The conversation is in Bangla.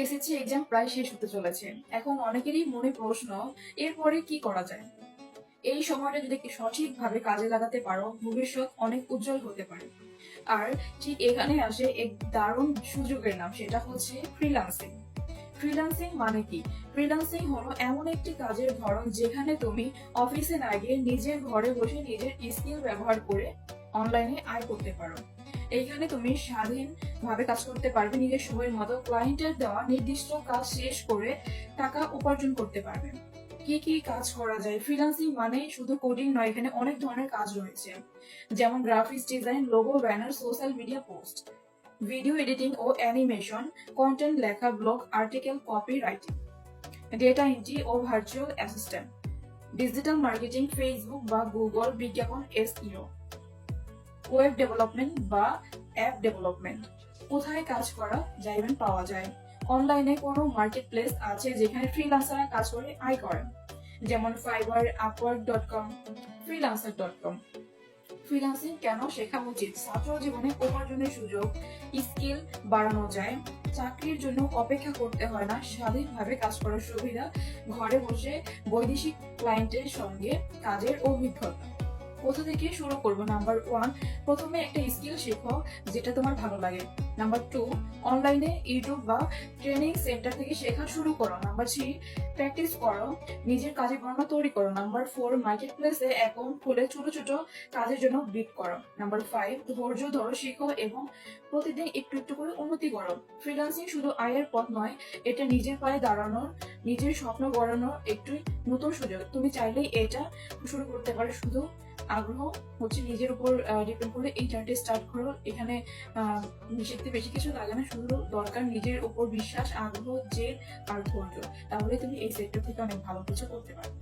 এসএসসি এক্সাম প্রায় শেষ হতে চলেছে। এখন অনেকেরই মনে প্রশ্ন, এরপরে কি করা যায়? এই সময়টা যদি সঠিকভাবে কাজে লাগাতে পারো, ভবিষ্যৎ অনেক উজ্জ্বল হতে পারে। আর ঠিক এখানে আসে এক দারুণ সুযোগের নাম, সেটা হচ্ছে ফ্রিল্যান্সিং। ফ্রিল্যান্সিং মানে কি? ফ্রিল্যান্সিং হলো এমন একটি কাজের ধরন যেখানে তুমি অফিসে না গিয়ে নিজের ঘরে বসে নিজের স্কিল ব্যবহার করে অনলাইনে আয় করতে পারো। এইখানে তুমি স্বাধীনভাবে কাজ করতে পারবে, নিজের সময়ের মতো ক্লায়েন্টের দেওয়া নির্দিষ্ট কাজ শেষ করে টাকা উপার্জন করতে পারবে। কি কি কাজ করা যায়? ফ্রিল্যান্সিং মানে শুধু কোডিং নয়, এখানে অনেক ধরনের কাজ রয়েছে, যেমন graphics design, logo, banner, social media post, video editing ও অ্যানিমেশন, কন্টেন্ট লেখা, blog, article, copy writing, data entry ও virtual assistant, digital marketing, Facebook বা গুগল বিজ্ঞাপন, এসইও, ওয়েব ডেভেলপমেন্ট বা অ্যাপ ডেভেলপমেন্ট। কোথায় কাজ করা যাইবেন পাওয়া যায়? অনলাইনে কোনো মার্কেট প্লেস আছে যেখানে ফ্রিল্যান্সাররা কাজ করে আয় করেন, যেমন ফাইবার, আপওয়ার্ক.com, ফ্রিল্যান্সার.com। ফ্রিল্যান্সিং কেন শেখা উচিত? ছাত্র জীবনে উপার্জনের সুযোগ, স্কিল বাড়ানো যায়, চাকরির জন্য অপেক্ষা করতে হয় না, স্বাধীনভাবে কাজ করার সুবিধা, ঘরে বসে বৈদেশিক ক্লায়েন্টের সঙ্গে কাজের অভিজ্ঞতা। কোথা থেকে শুরু করব? নাম্বার 1, প্রথমে একটা স্কিল শেখো যেটা তোমার ভালো লাগে। নাম্বার 2, অনলাইনে ইউটিউব বা ট্রেনিং সেন্টার থেকে শেখা শুরু করো। নাম্বার 3, প্র্যাকটিস করো, নিজের কাজের বর্ণনা তৈরি করো। নাম্বার 4, মার্কেট প্লেসে অ্যাকাউন্ট খুলে ছোট ছোট কাজের জন্য বিড করো। নাম্বার 5, ধৈর্য ধরো, শিখো এবং প্রতিদিন একটু একটু করে উন্নতি করো। ফ্রিল্যান্সিং শুধু আয়ের পথ নয়, এটা নিজের পায়ে দাঁড়ানোর, নিজের স্বপ্ন গড়ানোর একটি নতুন সুযোগ। তুমি চাইলেই এটা শুরু করতে পারো। শুধু আগ্রহ হচ্ছে নিজের উপর ডিপেন্ড করে এই জার্নিটি স্টার্ট করো। এখানে শিখতে বেশি কিছু লাগে না, শুধু দরকার নিজের উপর বিশ্বাস, আগ্রহ, জেদ আর ধৈর্য। তাহলে তুমি এই সেক্টর থেকে অনেক ভালো কিছু করতে পারবে।